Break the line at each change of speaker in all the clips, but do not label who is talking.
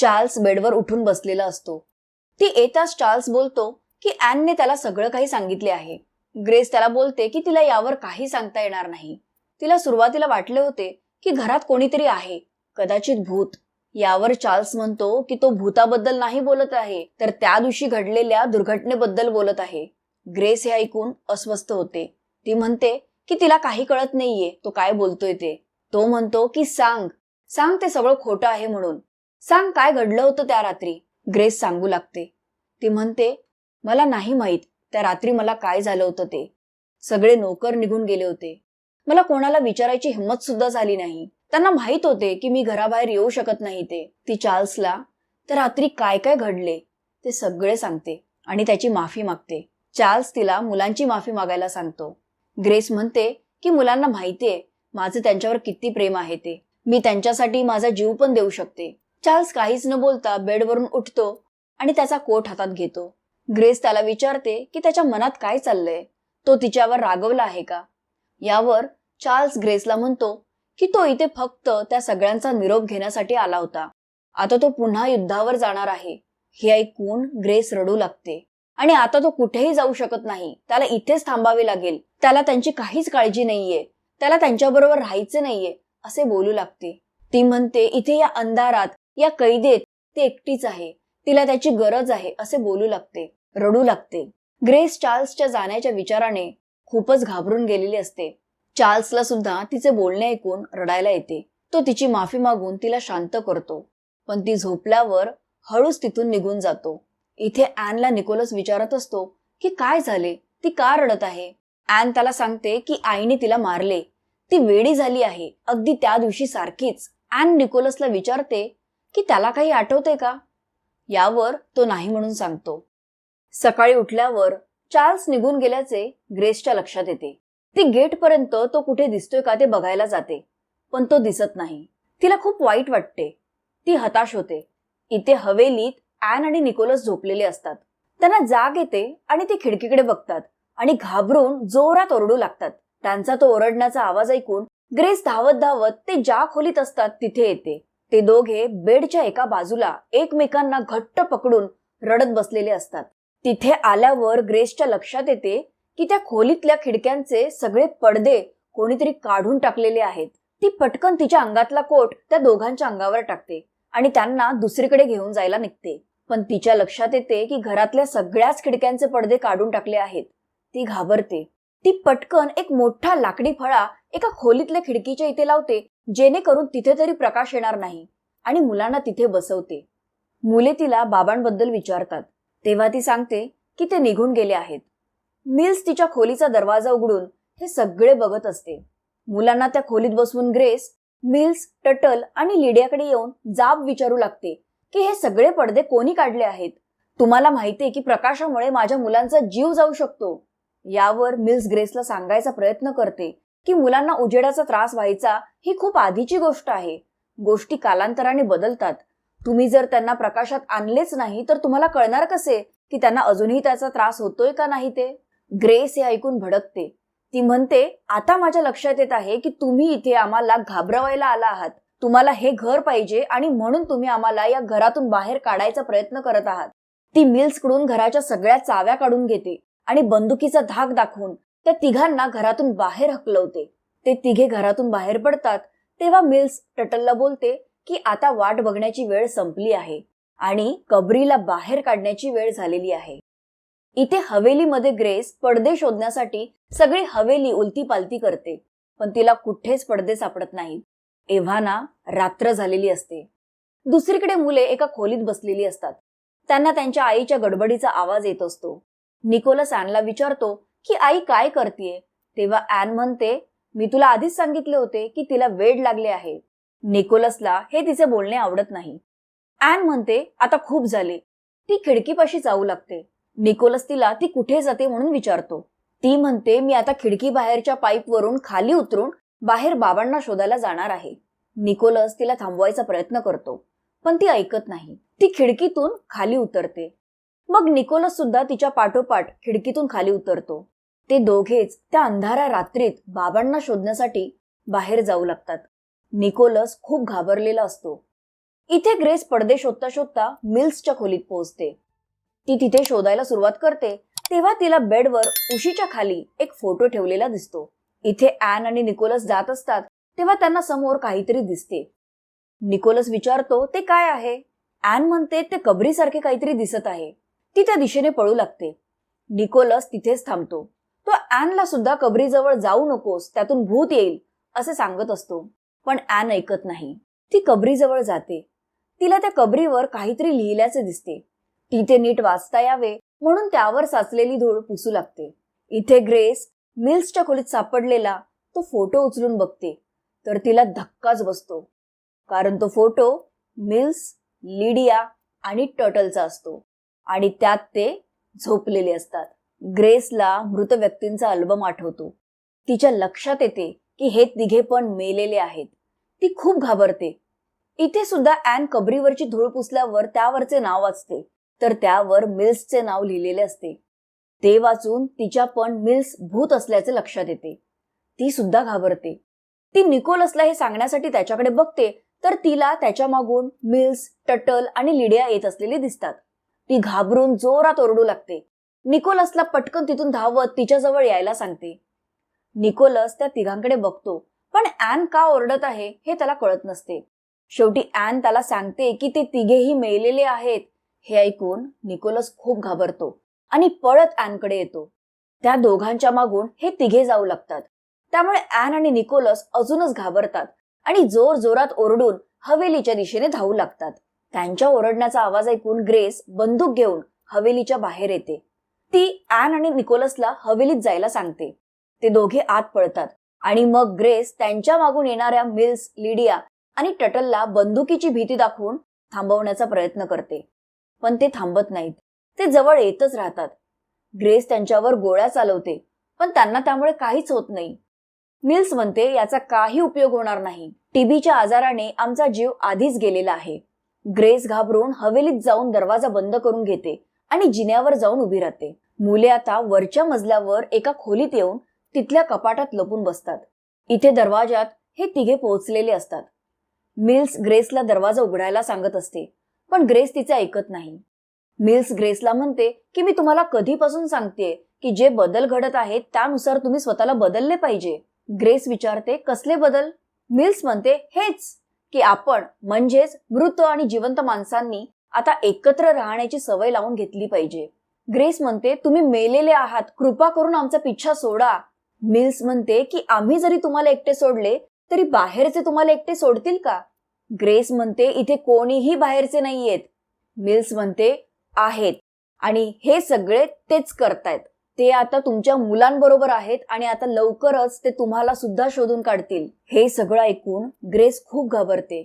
Charles बेडवर उठून बसलेला असतो. ती येताच चार्ल्स बोलतो की ॲनने त्याला सगळं काही सांगितले आहे. ग्रेस त्याला बोलते की तिला यावर काही सांगता येणार नाही. तिला सुरुवातीला वाटले होते की घरात कोणीतरी आहे, कदाचित भूत. यावर चार्ल्स म्हणतो की तो भूताबद्दल नाही बोलत आहे, तर त्या दिवशी घडलेल्या दुर्घटनेबद्दल बोलत आहे. ग्रेस हे ऐकून अस्वस्थ होते. ती म्हणते की तिला काही कळत नाहीये तो काय बोलतोय ते. तो म्हणतो की सांग सांग ते सगळं खोटं आहे म्हणून. सांग काय घडलं होतं त्या रात्री. ग्रेस सांगू लागते. ती म्हणते मला नाही माहित त्या रात्री मला काय झालं होतं ते. सगळे नोकर निघून गेले होते. मला कोणाला विचारायची हिंमत सुद्धा झाली नाही. त्यांना माहित होते की मी घराबाहेर येऊ शकत नाही ते. ती चार्ल्सला त्या रात्री काय काय घडले ते सगळे सांगते आणि त्याची माफी मागते. चार्ल्स तिला मुलांची माफी मागायला सांगतो. ग्रेस म्हणते की मुलांना माहितीये माझं त्यांच्यावर किती प्रेम आहे ते. मी त्यांच्यासाठी माझा जीव पण देऊ शकते. चार्ल्स काहीच न बोलता बेडवरून उठतो आणि त्याचा कोट हातात घेतो. ग्रेस त्याला विचारते की त्याच्या मनात काय चाललंय, तो तिच्यावर रागवला आहे का. यावर चार्ल्स ग्रेसला म्हणतो की तो इथे फक्त त्या सगळ्यांचा निरोप घेण्यासाठी आला होता. आता तो पुन्हा युद्धावर जाणार आहे. हे ऐकून ग्रेस रडू लागते. आणि आता तो कुठेही जाऊ शकत नाही. त्याला इथेच थांबावे लागेल. त्याला त्यांची काहीच काळजी नाहीये. त्याला त्यांच्याबरोबर राहायचे नाहीये असे बोलू लागते. ती म्हणते इथे या अंधारात, या कैदेत ती एकटीच आहे. तिला त्याची गरज आहे असे बोलू लागते. रडू लागते. ग्रेस चार्ल्सच्या जाण्याच्या विचाराने खूपच घाबरून गेलेली असते. चार्ल्सला सुद्धा तिचे बोलणे ऐकून रडायला येते. तो तिची माफी मागून तिला शांत करतो. पण ती झोपल्यावर हळूच तिथून निघून जातो. इथे ॲनला निकोलस विचारत असतो की काय झाले, ती का रडत आहे. ॲन त्याला सांगते की आईने तिला मारले, ती वेडी झाली आहे, अगदी त्या दिवशी सारखीच. ॲन निकोलसला विचारते की त्याला काही आठवते का. यावर तो नाही म्हणून सांगतो. सकाळी उठल्यावर चार्ल्स निघून गेल्याचे ग्रेसच्या लक्षात येते. ती गेटपर्यंत तो कुठे दिसतोय का ते बघायला जाते, पण तो दिसत नाही. तिला खूप वाईट वाटते. ती हताश होते. इथे हवेलीत ॲन आणि निकोलस झोपलेले असतात. त्यांना जाग येते आणि ते खिडकीकडे बघतात आणि घाबरून जोरात ओरडू लागतात. त्यांचा तो ओरडण्याचा आवाज ऐकून ग्रेस धावत धावत ते ज्या खोलीत असतात तिथे येते. ते दोघे बेडच्या एका बाजूला एकमेकांना घट्ट पकडून रडत बसलेले असतात. तिथे आल्यावर ग्रेसच्या लक्षात येते की त्या खोलीतल्या खिडक्यांचे सगळे पडदे कोणीतरी काढून टाकलेले आहेत. ती पटकन तिच्या अंगातला कोट त्या दोघांच्या अंगावर टाकते आणि त्यांना दुसरीकडे घेऊन जायला निघते. पण तिच्या लक्षात येते की घरातल्या सगळ्याच खिडक्यांचे पडदे काढून टाकले आहेत. ती घाबरते. ती पटकन एक मोठा लाकडी फळा एका खोलीतल्या खिडकीच्या इथे लावते, जेणेकरून तिथे तरी प्रकाश येणार नाही, आणि मुलांना तिथे बसवते. मुले तिला बाबांबद्दल विचारतात. तेव्हा ती सांगते की ते निघून गेले आहेत. मिल्स तिच्या खोलीचा दरवाजा उघडून हे सगळे बघत असते. मुलांना त्या खोलीत बसवून ग्रेस मिल्स, टटल आणि लिडियाकडे येऊन जाब विचारू लागते की हे सगळे पडदे कोणी काढले आहेत. तुम्हाला माहितीये की प्रकाशामुळे माझ्या मुलांचा जीव जाऊ शकतो. यावर मिल्स ग्रेसला सांगायचा प्रयत्न करते की मुलांना उजेडाचा त्रास व्हायचा ही खूप आधीची गोष्ट आहे. गोष्टी कालांतराने बदलतात. तुम्ही जर त्यांना प्रकाशात आणलेच नाही तर तुम्हाला कळणार कसे की त्यांना अजूनही त्याचा त्रास होतोय का नाही ते. ग्रेस हे ऐकून भडकते. ती म्हणते आता माझ्या लक्षात येत आहे की तुम्ही इथे आम्हाला घाबरवायला आला आहात. तुम्हाला हे घर पाहिजे आणि म्हणून तुम्ही आम्हाला या घरातून बाहेर काढायचा प्रयत्न करत आहात. ती मिल्सकडून घराच्या सगळ्या चाव्या काढून घेते आणि बंदुकीचा धाक दाखवून त्या तिघांना घरातून बाहेर हकलवते. ते तिघे घरातून बाहेर पडतात तेव्हा मिल्स टटलला बोलते की आता वाट बघण्याची वेळ संपली आहे आणि कबरीला बाहेर काढण्याची वेळ झालेली आहे. इथे हवेलीमध्ये ग्रेस पडदे शोधण्यासाठी सगळी हवेली उलती पालती करते, पण तिला कुठेच पडदे सापडत नाहीत. एव्हाना रात्र झालेली असते. दुसरीकडे मुले एका खोलीत बसलेली असतात. त्यांना त्यांच्या आईच्या गडबडीचा आवाज येत असतो. निकोलस ॲनला विचारतो की आई काय करतेय. तेव्हा ॲन म्हणते मी तुला आधीच सांगितले होते की तिला वेड लागले आहे. निकोलसला हे तिचे बोलणे आवडत नाही. ॲन म्हणते आता खूप झाले. ती खिडकीपाशी जाऊ लागते. निकोलस तिला ती कुठे जाते म्हणून विचारतो. ती म्हणते मी आता खिडकी बाहेरच्या पाईपवरून खाली उतरून बाहेर बाबांना शोधायला जाणार आहे. निकोलस तिला थांबवायचा प्रयत्न करतो, पण ती ऐकत नाही. ती खिडकीतून खाली उतरते. मग निकोलस सुद्धा तिच्या पाठोपाठ खिडकीतून खाली उतरतो. ते दोघेच त्या अंधाऱ्या रात्रीत बाबांना शोधण्यासाठी बाहेर जाऊ लागतात. निकोलस खूप घाबरलेला असतो. इथे ग्रेस पडदे शोधता शोधता मिल्सच्या खोलीत पोहोचते. ती तिथे शोधायला सुरुवात करते तेव्हा तिला बेडवर उशीच्या खाली एक फोटो ठेवलेला दिसतो. इथे ॲन आणि निकोलस जात असतात तेव्हा त्यांना समोर काहीतरी दिसते. निकोलस विचारतो ते काय आहे. ॲन म्हणते ते कबरीसारखे काहीतरी दिसत आहे. ती त्या दिशेने पळू लागते. निकोलस तिथेच थांबतो. तो ॲनला सुद्धा कबरीजवळ जाऊ नकोस, त्यातून भूत येईल असे सांगत असतो. पण ॲन ऐकत नाही. ती कबरीजवळ जाते. तिला त्या कबरीवर काहीतरी लिहिल्याचे दिसते. ती ते नीट वाचता यावे म्हणून त्यावर साचलेली धूळ पुसू लागते. इथे ग्रेस मिल्सच्या खोलीत सापडलेला तो फोटो उचलून बघते तर तिला धक्काच बसतो. कारण तो फोटो मिल्स, लिडिया आणि टर्टलचा असतो आणि त्यात ते झोपलेले असतात. ग्रेसला मृत व्यक्तींचा अल्बम आठवतो. तिच्या लक्षात येते की हे तिघे पण मेलेले आहेत. ती खूप घाबरते. इथे सुद्धा ॲन कबरीवरची धूळ पुसल्यावर त्यावरचे नाव वाचते तर त्यावर मिल्सचे नाव लिहिलेले असते. ते वाचून तिच्या पण मिल्स भूत असल्याचे लक्षात येते. ती सुद्धा घाबरते. ती निकोलसला हे सांगण्यासाठी त्याच्याकडे बघते तर तिला त्याच्या मागून मिल्स, टटल आणि लिडिया येत असलेली दिसतात. ती घाबरून जोरात ओरडू लागते. निकोलसला पटकन तिथून धावत तिच्याजवळ यायला सांगते. निकोलस त्या तिघांकडे बघतो पण ॲन का ओरडत आहे हे त्याला कळत नसते. शेवटी ॲन त्याला सांगते की ते तिघेही मेलेले आहेत. हे ऐकून निकोलस खूप घाबरतो आणि पळत ॲनकडे येतो. त्या दोघांच्या मागून हे तिघे जाऊ लागतात. त्यामुळे ॲन आणि निकोलस अजूनच घाबरतात आणि जोर जोरात ओरडून हवेलीच्या दिशेने धावू लागतात. त्यांच्या ओरडण्याचा आवाज ऐकून ग्रेस बंदूक घेऊन हवेलीच्या बाहेर येते. ती ॲन आणि निकोलसला हवेलीत जायला सांगते. ते दोघे आत पळतात आणि मग ग्रेस त्यांच्या मागून येणाऱ्या मिल्स, लिडिया आणि टटलला बंदुकीची भीती दाखवून थांबवण्याचा प्रयत्न करते. पण ते थांबत नाहीत. ते जवळ येतच राहतात. ग्रेस त्यांच्यावर गोळ्या चालवते पण त्यांना त्यामुळे काहीच होत नाही. मिल्स म्हणते याचा काही उपयोग होणार नाही. टीबीच्या आजाराने आमचा जीव आधीच गेलेला आहे. ग्रेस घाबरून हवेलीत जाऊन दरवाजा बंद करून घेते आणि जिन्यावर जाऊन उभी राहते. मुले आता वरच्या मजल्यावर एका खोलीत येऊन तिथल्या कपाटात लपून बसतात. इथे दरवाजात हे तिघे पोहोचलेले असतात. मिल्स ग्रेसला दरवाजा उघडायला सांगत असते पण ग्रेस तिचे ऐकत नाही. मिल्स ग्रेसला म्हणते की मी तुम्हाला कधीपासून सांगतेय की जे बदल घडत आहेत त्यानुसार तुम्ही स्वतःला बदलले पाहिजे. ग्रेस विचारते कसले बदल. मिल्स म्हणते हेच की आपण म्हणजेच मृत आणि जिवंत माणसांनी आता एकत्र राहण्याची सवय लावून घेतली पाहिजे. ग्रेस म्हणते तुम्ही मेलेले आहात, कृपा करून आमचा पिच्छा सोडा. मिल्स म्हणते की आम्ही जरी तुम्हाला एकटे सोडले तरी बाहेरचे तुम्हाला एकटे सोडतील का. ग्रेस म्हणते इथे कोणीही बाहेरचे नाहीयेत. मिल्स म्हणते आहेत आणि हे सगळे तेच करतायत. ते आता तुमच्या मुलांबरोबर आहेत आणि आता लवकरच ते तुम्हाला सुद्धा शोधून काढतील. हे सगळं ऐकून ग्रेस खूप घाबरते.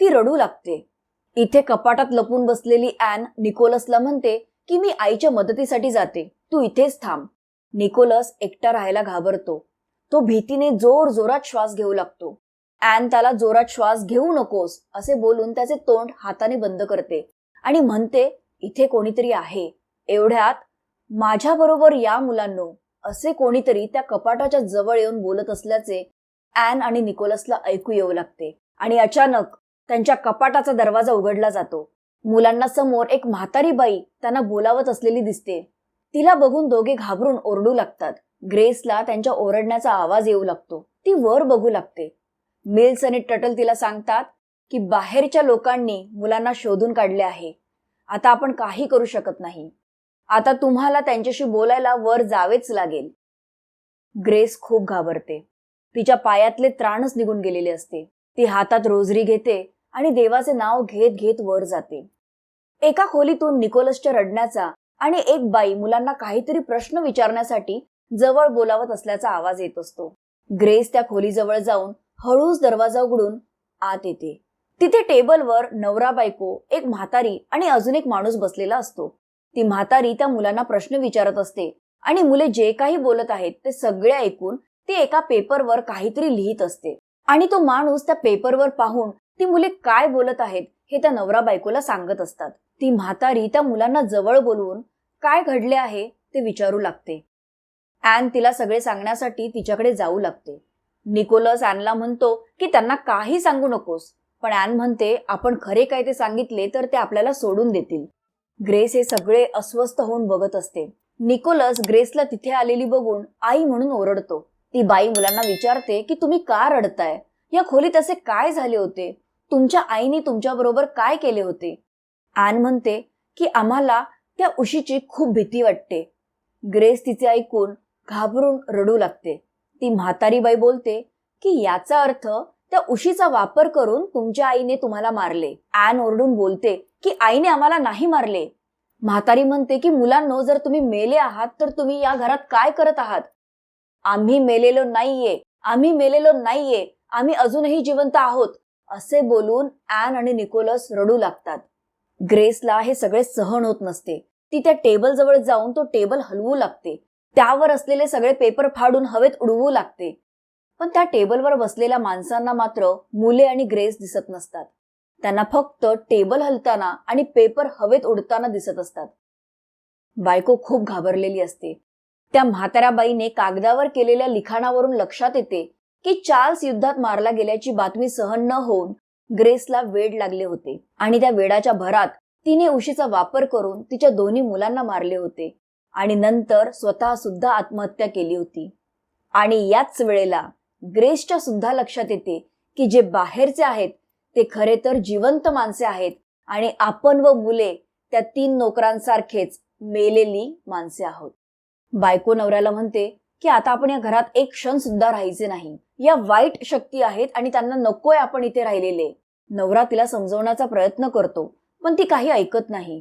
ती रडू लागते. इथे कपाटात लपून बसलेली ॲन निकोलसला म्हणते की मी आईच्या मदतीसाठी जाते, तू इथेच थांब. निकोलस एकटा राहायला घाबरतो. तो भीतीने जोर जोरात श्वास घेऊ लागतो. ॲन त्याला जोरात श्वास घेऊ नकोस असे बोलून त्याचे तोंड हाताने बंद करते आणि म्हणते इथे कोणीतरी आहे. एवढ्यात माझ्या बरोबर या मुलांनो असे कोणीतरी त्या कपाटाच्या जवळ येऊन बोलत असल्याचे ॲन आणि निकोलसला ऐकू येऊ लागते आणि अचानक त्यांच्या कपाटाचा दरवाजा उघडला जातो. मुलांना समोर एक म्हातारी बाई त्यांना बोलावत असलेली दिसते. तिला बघून दोघे घाबरून ओरडू लागतात. ग्रेसला त्यांच्या ओरडण्याचा आवाज येऊ लागतो. ती वर बघू लागते. मिल्स आणि टटल तिला सांगतात की बाहेरच्या लोकांनी मुलांना शोधून काढले आहे. आता आपण काही करू शकत नाही. आता तुम्हाला त्यांच्याशी बोलायला वर जावेच लागेल. ग्रेस खूप घाबरते. तिच्या पायातले त्राणच निघून गेलेले असते. ती हातात रोजरी घेते आणि देवाचे नाव घेत घेत वर जाते. एका खोलीतून निकोलसच्या रडण्याचा आणि एक बाई मुलांना काहीतरी प्रश्न विचारण्यासाठी जवळ बोलावत असल्याचा आवाज येत असतो. ग्रेस त्या खोलीजवळ जाऊन हळूच दरवाजा उघडून आत येते. तिथे टेबलवर नवरा बायको, एक म्हातारी आणि अजून एक माणूस बसलेला असतो. ती म्हातारी त्या मुलांना प्रश्न विचारत असते आणि मुले जे काही बोलत आहेत ते सगळे ऐकून ती एका पेपरवर काहीतरी लिहित असते आणि तो माणूस त्या पेपरवर पाहून ती मुले काय बोलत आहेत हे त्या नवरा बायकोला सांगत असतात. ती म्हातारी त्या मुलांना जवळ बोलवून काय घडले आहे ते विचारू लागते. ॲन तिला सगळे सांगण्यासाठी तिच्याकडे जाऊ लागते. निकोलस ॲनला म्हणतो की त्यांना काही सांगू नकोस, पण ॲन म्हणते आपण खरे काय ते सांगितले तर ते आपल्याला सोडून देतील. ग्रेस हे सगळे अस्वस्थ होऊन बघत असते. निकोलस ग्रेसला तिथे आलेली बघून आई म्हणून ओरडतो. ती बाई मुलांना विचारते की तुम्ही का रडताय? या खोलीत असे काय झाले होते? तुमच्या आईने तुमच्या बरोबर काय केले होते? ॲन म्हणते की आम्हाला त्या उशीची खूप भीती वाटते. ग्रेस तिचे ऐकून घाबरून रडू लागते. ती म्हातारी बाई बोलते की याचा अर्थ त्या उशीचा वापर करून तुमच्या आईने तुम्हाला मारले. ॲन ओरडून बोलते की आईने आम्हाला नाही मारले. म्हातारी म्हणते की मुलांनो, जर तुम्ही मेले आहात तर तुम्ही या घरात काय करत आहात? आम्ही मेलेलो नाहीये, आम्ही मेलेलो नाहीये, आम्ही अजूनही जिवंत आहोत, असे बोलून ॲन आणि निकोलस रडू लागतात. ग्रेसला हे सगळे सहन होत नसते. ती त्या टेबल जवळ जाऊन तो टेबल हलवू लागते. त्यावर असलेले सगळे पेपर फाडून हवेत उडवू लागते. पण त्या टेबलवर बसलेल्या माणसांना मात्र मुले आणि ग्रेस दिसत नसतात. त्यांना फक्त टेबल हलताना आणि पेपर हवेत उडताना दिसत असतात. बायको खूप घाबरलेली असते. त्या म्हाताऱ्या बाईने कागदावर केलेल्या लिखाणावरून लक्षात येते की चार्ल्स युद्धात मारला गेल्याची बातमी सहन न होऊन ग्रेसला वेड लागले होते आणि त्या वेडाच्या भरात तिने उशीचा वापर करून तिच्या दोन्ही मुलांना मारले होते आणि नंतर स्वतः सुद्धा आत्महत्या केली होती. आणि याच वेळेला ग्रेसच्या सुद्धा लक्षात येते की जे बाहेरचे आहेत ते खरे तर जिवंत माणसे आहेत आणि आपण व मुले त्या 3 नोकरांसारखेच मेलेली माणसे आहोत. बायको नवऱ्याला म्हणते की आता आपण या घरात एक क्षण सुद्धा राहायचे नाही. या वाईट शक्ती आहेत आणि त्यांना नकोय आपण इथे राहिलेले. नवरा तिला समजवण्याचा प्रयत्न करतो पण ती काही ऐकत नाही.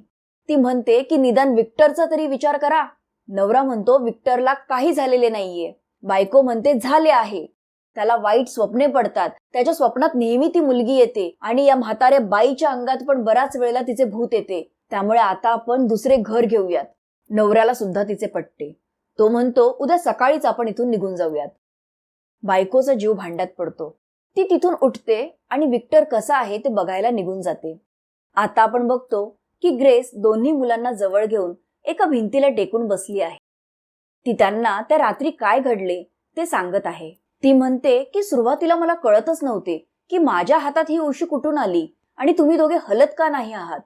ती म्हणते की निदान विक्टरचा तरी विचार करा. नवरा म्हणतो विक्टरला काही झालेले नाहीये. बायको म्हणते झाले आहे. त्याला वाईट स्वप्ने पडतात. त्याच्या स्वप्नात नेहमी ती मुलगी येते आणि या म्हाताऱ्या बाईच्या अंगात पण बऱ्याच वेळेला तिचे भूत येते. त्यामुळे आता आपण दुसरे घर घेऊयात. नवऱ्याला सुद्धा तिचे पटते. तो म्हणतो उद्या सकाळीच आपण इथून निघून जाऊयात. बायकोचा जीव भांड्यात पडतो. ती तिथून उठते आणि विक्टर कसा आहे ते बघायला निघून जाते. आता आपण बघतो की ग्रेस दोन्ही मुलांना जवळ घेऊन एका भिंतीला टेकून बसली आहे. ती त्यांना त्या रात्री काय घडले ते सांगत आहे. ती म्हणते की सुरुवातीला मला कळतच नव्हते की माझ्या हातात ही उशी कुठून आली आणि तुम्ही दोघे हलत का नाही आहात.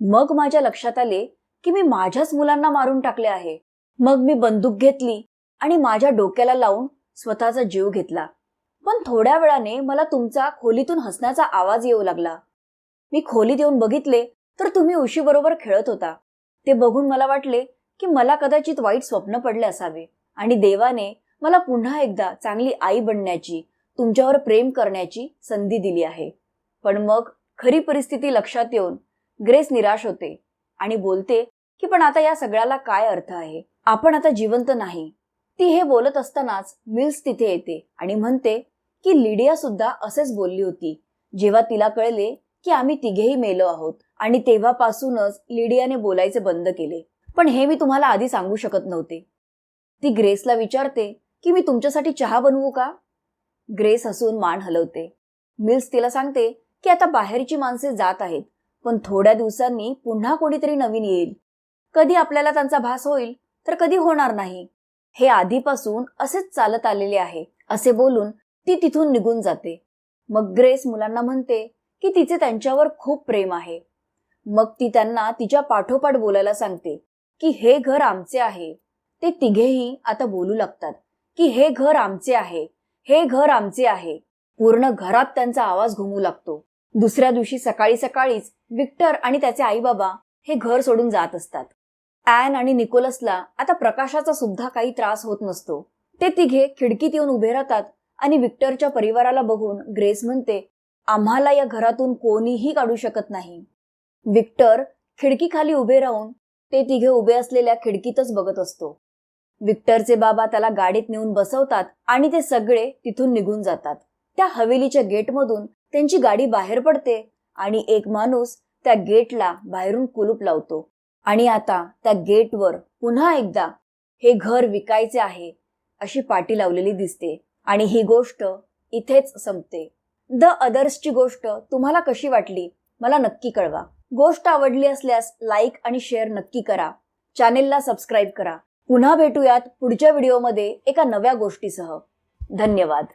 मग माझ्या लक्षात आले की मी माझ्याच मुलांना मारून टाकले आहे. मग मी बंदूक घेतली आणि माझ्या डोक्याला लावून स्वतःचा जीव घेतला. पण थोड्या वेळाने मला तुमचा खोलीतून हसण्याचा आवाज येऊ लागला. मी खोलीत येऊन बघितले तर तुम्ही उशी बरोबर खेळत होता. ते बघून मला वाटले की मला कदाचित वाईट स्वप्न पडले असावे आणि देवाने मला पुन्हा एकदा चांगली आई बनण्याची, तुमच्यावर प्रेम करण्याची संधी दिली आहे. पण मग खरी परिस्थिती लक्षात येऊन ग्रेस निराश होते आणि बोलते की पण आता या सगळ्याला काय अर्थ आहे? आपण आता जिवंत नाही. ती हे बोलत असतानाच मिल्स तिथे येते आणि म्हणते की लिडिया सुद्धा असेच बोलली होती जेव्हा तिला कळले की आम्ही तिघेही मेलो आहोत. आणि तेव्हापासूनच लिडियाने बोलायचे बंद केले. पण हे मी तुम्हाला आधी सांगू शकत नव्हते. ती ग्रेसला विचारते की मी तुमच्यासाठी चहा बनवू का? ग्रेस हसून मान हलवते. मिल्स तिला सांगते की आता बाहेरची माणसे जात आहेत पण थोड्या दिवसांनी पुन्हा कोणीतरी नवीन येईल. कधी आपल्याला त्यांचा भास होईल तर कधी होणार नाही. हे आधीपासून असेच चालत आलेले आहे, असे बोलून ती तिथून निघून जाते. मग ग्रेस मुलांना म्हणते की तिचे त्यांच्यावर खूप प्रेम आहे. मग ती त्यांना तिच्या पाठोपाठ बोलायला सांगते की हे घर आमचे आहे. ते तिघेही आता बोलू लागतात की हे घर आमचे आहे, हे घर आमचे आहे. पूर्ण घरात त्यांचा आवाज घुमू लागतो. दुसऱ्या दिवशी सकाळी सकाळीच विक्टर आणि त्याचे आई बाबा हे घर सोडून जात असतात. ॲन आणि निकोलसला आता प्रकाशाचा सुद्धा काही त्रास होत नसतो. ते तिघे खिडकीत येऊन उभे राहतात आणि विक्टरच्या परिवाराला बघून ग्रेस म्हणते आम्हाला या घरातून कोणीही काढू शकत नाही. विक्टर खिडकीखाली उभे राहून ते तिघे उभे असलेल्या खिडकीतच बघत असतो. विक्टरचे बाबा त्याला गाडीत नेऊन बसवतात आणि ते सगळे तिथून निघून जातात. त्या हवेलीच्या गेटमधून त्यांची गाडी बाहेर पडते आणि एक माणूस त्या गेटला बाहेरून कुलूप लावतो. आणि आता त्या गेटवर पुन्हा एकदा हे घर विकायचे आहे अशी पाटी लावलेली दिसते. आणि ही गोष्ट इथेच संपते. द अदर्सची गोष्ट तुम्हाला कशी वाटली मला नक्की कळवा. गोष्ट आवडली असल्यास लाईक आणि शेअर नक्की करा. चॅनेलला सबस्क्राईब करा. पुन्हा भेटूयात पुढच्या व्हिडिओमध्ये एका नव्या गोष्टीसह. धन्यवाद.